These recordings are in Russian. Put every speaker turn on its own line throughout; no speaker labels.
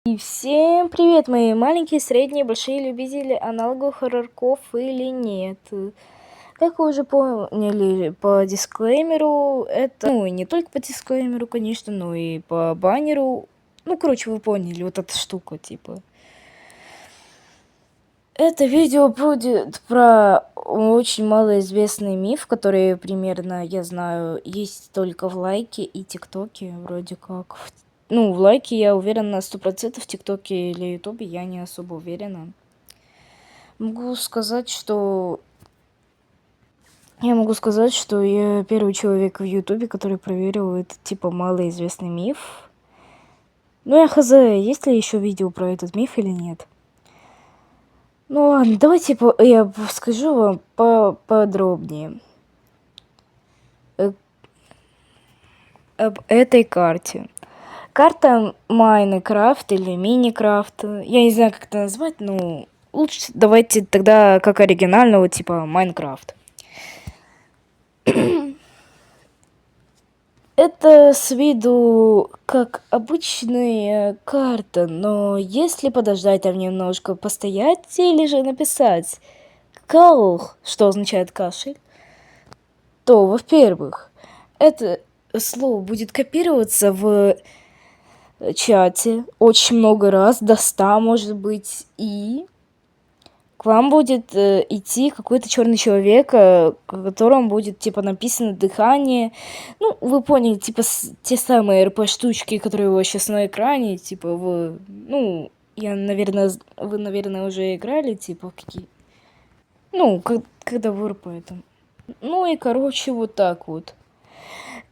И всем привет, мои маленькие, средние, большие любители аналоговых хоррорков или нет. Как вы уже поняли по дисклеймеру, это, и не только по дисклеймеру, конечно, но и по баннеру. Короче, вы поняли, вот эта штука, типа. Это видео будет про очень малоизвестный миф, который примерно, я знаю, есть только в Лайке и ТикТоке, вроде как. В Лайке я уверена на 100%, в ТикТоке или Ютубе я не особо уверена. Могу сказать, что я первый человек в Ютубе, который проверил этот типа малоизвестный миф. Я хз, есть ли еще видео про этот миф или нет? Ладно, давайте я скажу вам поподробнее об этой карте. Карта Майнкрафт или Миникрафт. Я не знаю, как это назвать, но лучше давайте тогда как оригинального, типа Майнкрафт. Это с виду как обычная карта, но если подождать там немножко, постоять или же написать «каух», что означает «кашель», то, во-первых, это слово будет копироваться в чате очень много раз, до 100, может быть, и к вам будет идти какой-то черный человек, в котором будет типа написано дыхание. Вы поняли, типа те самые РП-штучки, которые у вас сейчас на экране, типа вы вы, наверное, уже играли, типа какие. Когда в РП там. И короче, вот так вот.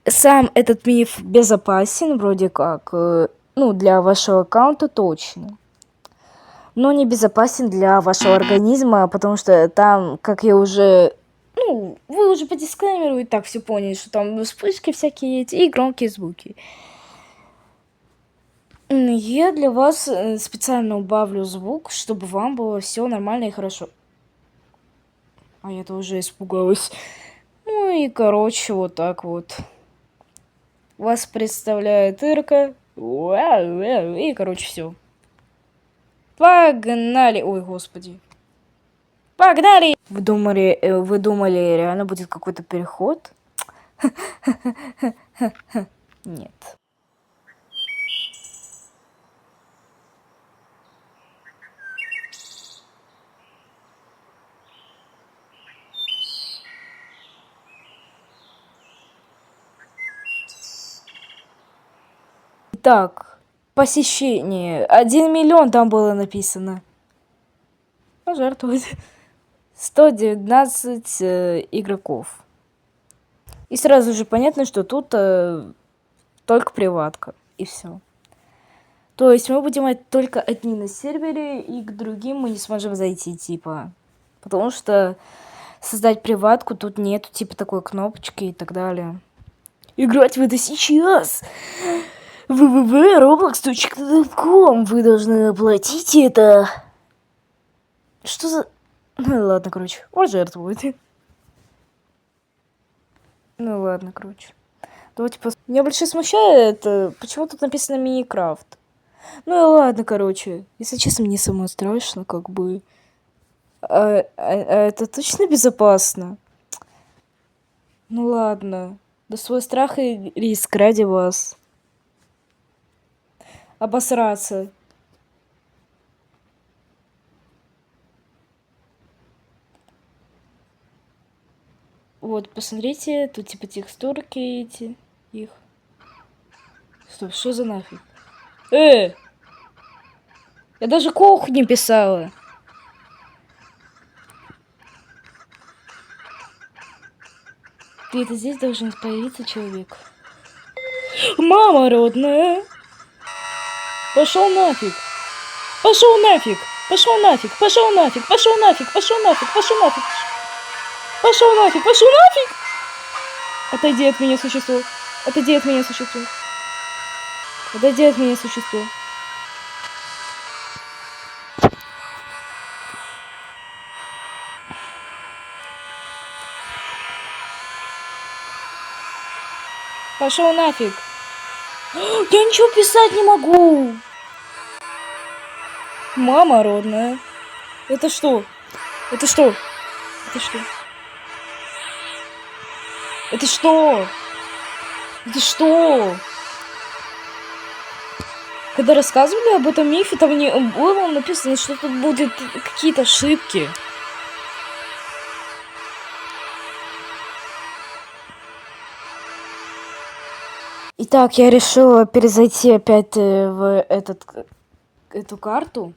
Сам этот миф безопасен, вроде как, для вашего аккаунта точно. Но не безопасен для вашего организма, потому что там, как я уже... вы уже по дисклеймеру и так все поняли, что там вспышки всякие эти и громкие звуки. Я для вас специально убавлю звук, чтобы вам было все нормально и хорошо. А я-то уже испугалась. И короче, вот так вот. Вас представляет Ирка. И короче, все. Погнали! Ой, господи. Погнали! Вы думали, реально будет какой-то переход? Нет. Так, посещение. 1 миллион там было написано. Пожертвовать. 119 игроков. И сразу же понятно, что тут только приватка. И все. То есть мы будем только одни на сервере, и к другим мы не сможем зайти, типа. Потому что создать приватку тут нету, типа, такой кнопочки и так далее. Играть в это сейчас! www.roblox.com. Вы должны оплатить это. Что за... ладно, короче. Пожертвуйте. Ладно, короче. Давайте посмотрим. Меня больше смущает, почему тут написано Миникрафт. Ладно, короче. Если честно, мне самое страшно, как бы. А это точно безопасно? Ладно. Да свой страх и риск ради вас. Обосраться. Вот, посмотрите, тут типа текстурки эти, их. Стоп, что за нафиг? Я даже кох не писала. Где-то здесь должен появиться человек. Мама родная! Пошел нафиг! Пошел нафиг! Пошел нафиг! Пошел нафиг! Пошел нафиг! Пошел нафиг! Пошел нафиг! Пошел нафиг! Пошел нафиг! Отойди от меня, существо! Отойди от меня, существо! Отойди от меня, существо! Пошел нафиг! Я ничего писать не могу! Мама родная. Это что? Это что? Это что? Это что? Это что? Когда рассказывали об этом мифе, там не было написано, что тут будут какие-то ошибки. Итак, я решила перезайти опять в эту карту.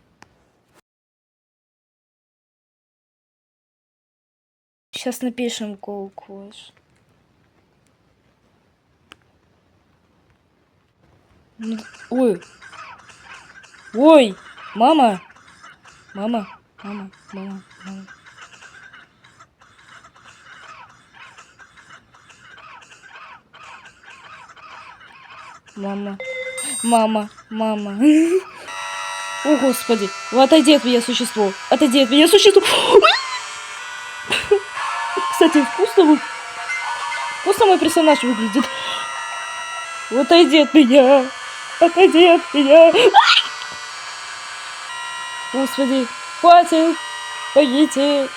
Сейчас напишем Call Clash. Ой. Ой, мама. Мама, мама, мама, мама. Мама, мама, мама. О, Господи, отойди от меня, существо. Отойди от меня, существо. Кстати, вкусно мой персонаж выглядит. Отойди от меня. Отойди от меня. Господи, хватит. Пойдите.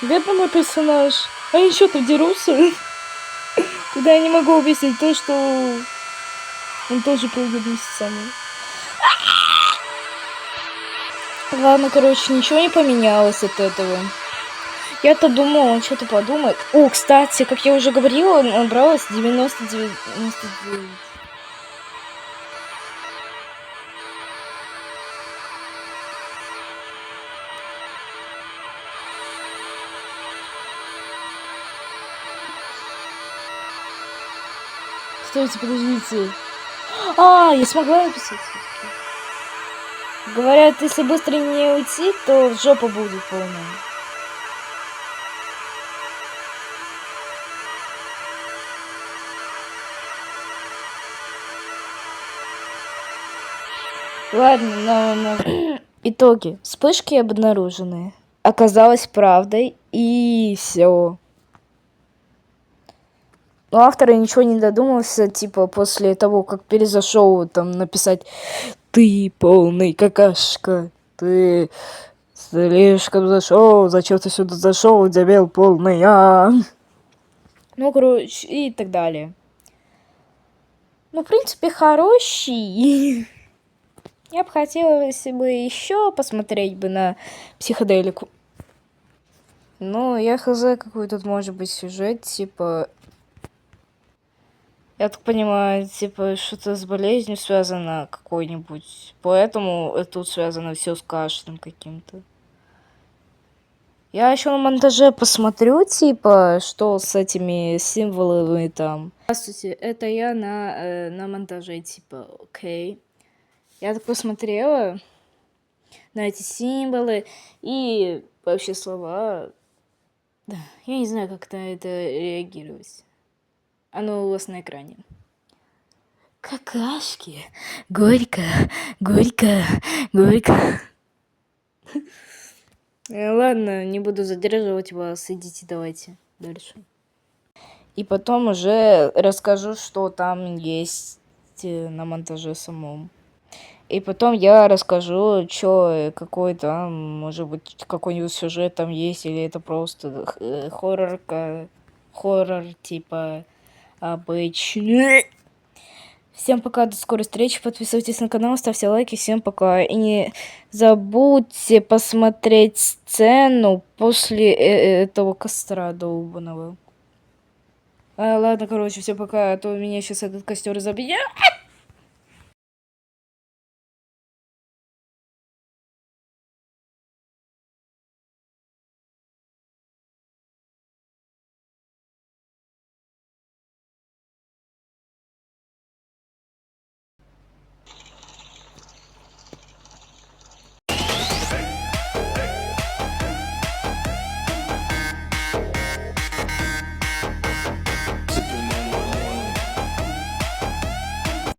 Бедный мой персонаж. А еще тут дерутся. Когда я не могу объяснить то, что он тоже прыгает вместе со мной. Ладно, короче, ничего не поменялось от этого. Я-то думала, он что-то подумает. О, кстати, как я уже говорила, набралось 99. Стойте, подождите. Я смогла написать. Говорят, если быстро не уйти, то жопа будет полная. Ладно, но итоги. Вспышки обнаружены. Оказалось правдой, и все. Но автор ничего не додумался, типа, после того, как перезашел, там, написать: ты полный какашка, ты слишком зашел, зачем ты сюда зашел, дебил полный, Ну, короче, и так далее. Ну, в принципе, хороший. Я бы хотела бы еще посмотреть бы на психоделику. Ну, я хз, какой тут может быть сюжет, типа... Я так понимаю, типа, что-то с болезнью связано какой-нибудь. Поэтому тут связано все с кашлем каким-то. Я еще на монтаже посмотрю, типа, что с этими символами там. Здравствуйте, это я на монтаже, типа, окей. Я так посмотрела на эти символы и вообще слова. Да, я не знаю, как на это реагировать. Оно у вас на экране. Какашки. Горько, горько, горько. Ладно, не буду задерживать вас. Идите, давайте дальше. И потом уже расскажу, что там есть на монтаже самом. И потом я расскажу, что какой там, может быть, какой-нибудь сюжет там есть, или это просто хоррор, типа, обычный. Всем пока, до скорой встречи, подписывайтесь на канал, ставьте лайки, всем пока. И не забудьте посмотреть сцену после этого костра долбаного. Ладно, короче, всем пока, а то меня сейчас этот костер забьет.